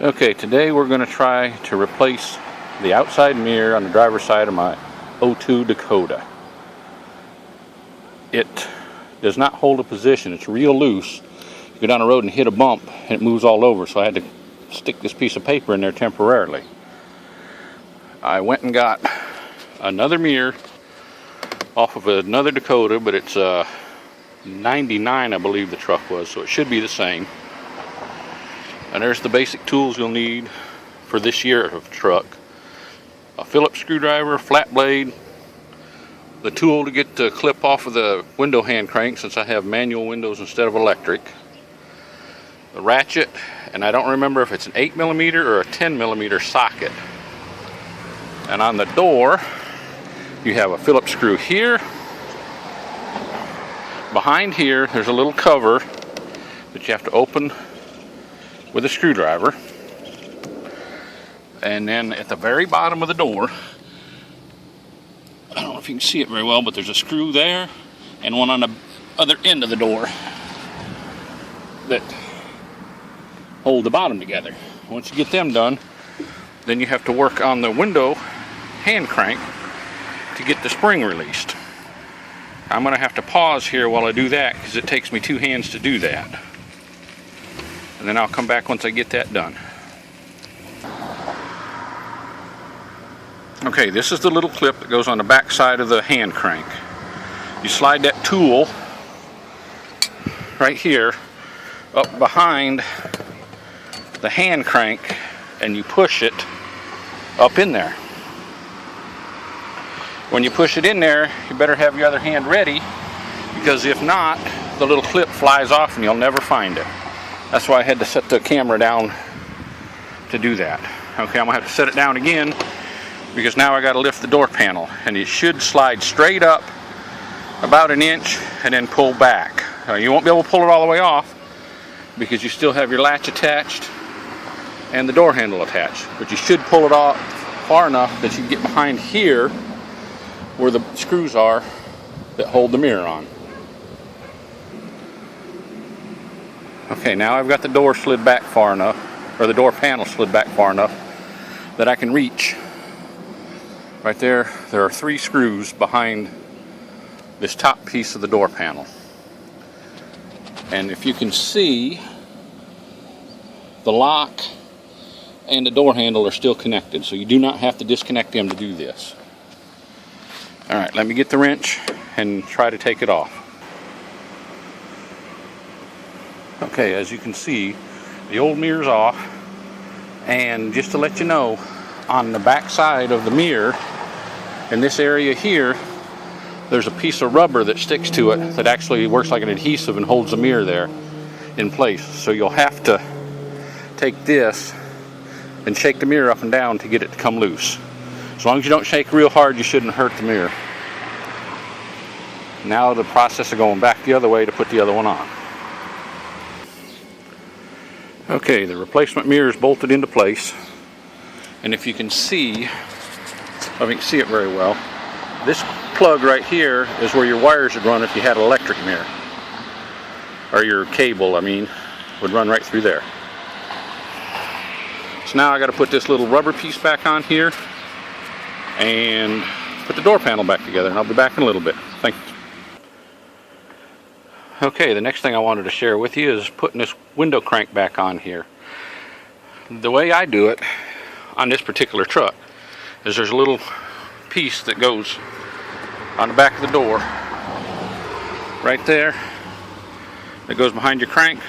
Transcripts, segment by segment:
Okay, today we're going to try to replace the outside mirror on the driver's side of my '02 Dakota. It does not hold a position. It's real loose. You go down the road and hit a bump and it moves all over, so I had to stick this piece of paper in there temporarily. I went and got another mirror off of another Dakota, but it's 99 I believe the truck was, so it should be the same. And there's the basic tools you'll need for this year of truck. A Phillips screwdriver, flat blade, the tool to get the clip off of the window hand crank since I have manual windows instead of electric, the ratchet, and I don't remember if it's an 8mm or a 10mm socket. And on the door you have a Phillips screw here. Behind here there's a little cover that you have to open with a screwdriver, and then at the very bottom of the door, I don't know if you can see it very well, but there's a screw there and one on the other end of the door that hold the bottom together. Once you get them done, then you have to work on the window hand crank to get the spring released. I'm going to have to pause here while I do that because it takes me 2 hands to do that. And then I'll come back once I get that done. Okay, this is the little clip that goes on the back side of the hand crank. You slide that tool right here up behind the hand crank and you push it up in there. When you push it in there, you better have your other hand ready, because if not, the little clip flies off and you'll never find it. That's why I had to set the camera down to do that. Okay, I'm gonna have to set it down again because now I gotta lift the door panel, and it should slide straight up about 1 inch and then pull back. You won't be able to pull it all the way off because you still have your latch attached and the door handle attached, but you should pull it off far enough that you can get behind here where the screws are that hold the mirror on. Okay, now I've got the door slid back far enough, or the door panel slid back far enough that I can reach. Right there, there are 3 screws behind this top piece of the door panel. And if you can see, the lock and the door handle are still connected, so you do not have to disconnect them to do this. Alright, let me get the wrench and try to take it off. Okay, as you can see, the old mirror's off, and just to let you know, on the back side of the mirror, in this area here, there's a piece of rubber that sticks to it that actually works like an adhesive and holds the mirror there in place. So you'll have to take this and shake the mirror up and down to get it to come loose. As long as you don't shake real hard, you shouldn't hurt the mirror. Now the process of going back the other way to put the other one on. Okay, the replacement mirror is bolted into place, and if you can see, I can see it very well, this plug right here is where your wires would run if you had an electric mirror, or your cable, would run right through there. So now I got to put this little rubber piece back on here and put the door panel back together, and I'll be back in a little bit. Thank you. Okay, the next thing I wanted to share with you is putting this window crank back on here. The way I do it on this particular truck is there's a little piece that goes on the back of the door right there that goes behind your crank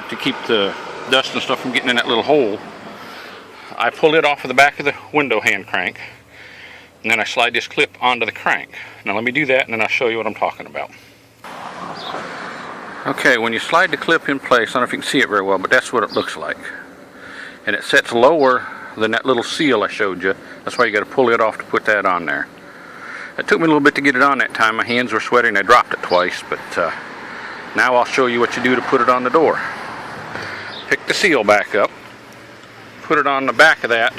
to keep the dust and stuff from getting in that little hole. I pull it off of the back of the window hand crank, and then I slide this clip onto the crank. Now let me do that and then I'll show you what I'm talking about. Okay, when you slide the clip in place, I don't know if you can see it very well, but that's what it looks like. And it sets lower than that little seal I showed you. That's why you got to pull it off to put that on there. It took me a little bit to get it on that time. My hands were sweaty and I dropped it twice, but now I'll show you what you do to put it on the door. Pick the seal back up, put it on the back of that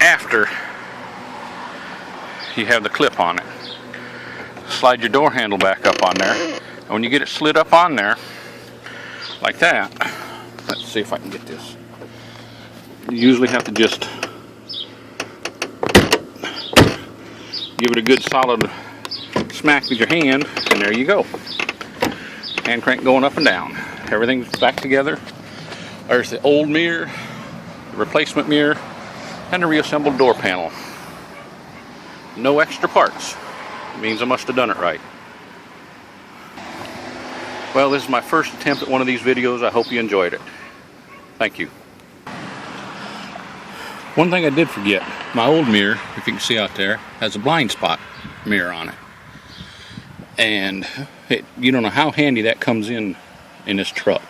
after you have the clip on it. Slide your door handle back up on there, and when you get it slid up on there like that, Let's see if I can get this. You usually have to just give it a good solid smack with your hand, and there you go. Hand crank going up and down. Everything's back together. There's the old mirror, the replacement mirror, and the reassembled door panel. No extra parts. It means I must have done it right. Well, this is my first attempt at one of these videos. I hope you enjoyed it. Thank you. One thing I did forget, my old mirror, if you can see out there, has a blind spot mirror on it. And you don't know how handy that comes in this truck.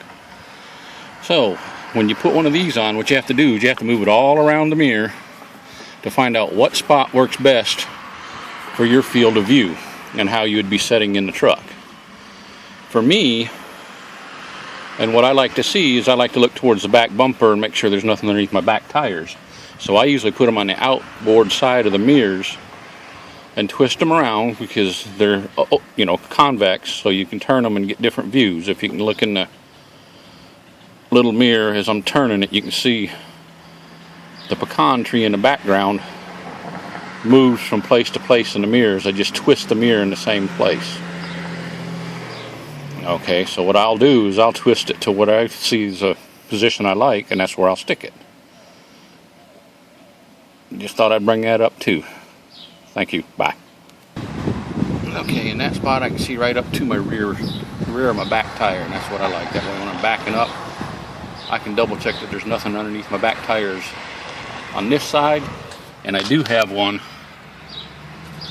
So, when you put one of these on, what you have to do is you have to move it all around the mirror to find out what spot works best for your field of view and how you would be setting in the truck. For me, and what I like to see is I like to look towards the back bumper and make sure there's nothing underneath my back tires. So I usually put them on the outboard side of the mirrors and twist them around because they're, you know, convex, so you can turn them and get different views. If you can look in the little mirror as I'm turning it, you can see the pecan tree in the background moves from place to place in the mirrors. I just twist the mirror in the same place. Okay, so what I'll do is I'll twist it to what I see is a position I like, and that's where I'll stick it. Just thought I'd bring that up too. Thank you. Bye. Okay, in that spot I can see right up to my rear of my back tire, and that's what I like. That way when I'm backing up, I can double check that there's nothing underneath my back tires on this side, and I do have one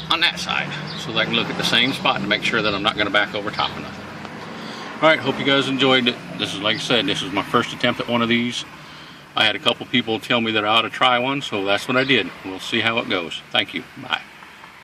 on that side, so that I can look at the same spot to make sure that I'm not going to back over top of nothing. Alright, hope you guys enjoyed it. This is, like I said, this is my first attempt at one of these. I had a couple people tell me that I ought to try one, so that's what I did. We'll see how it goes. Thank you. Bye.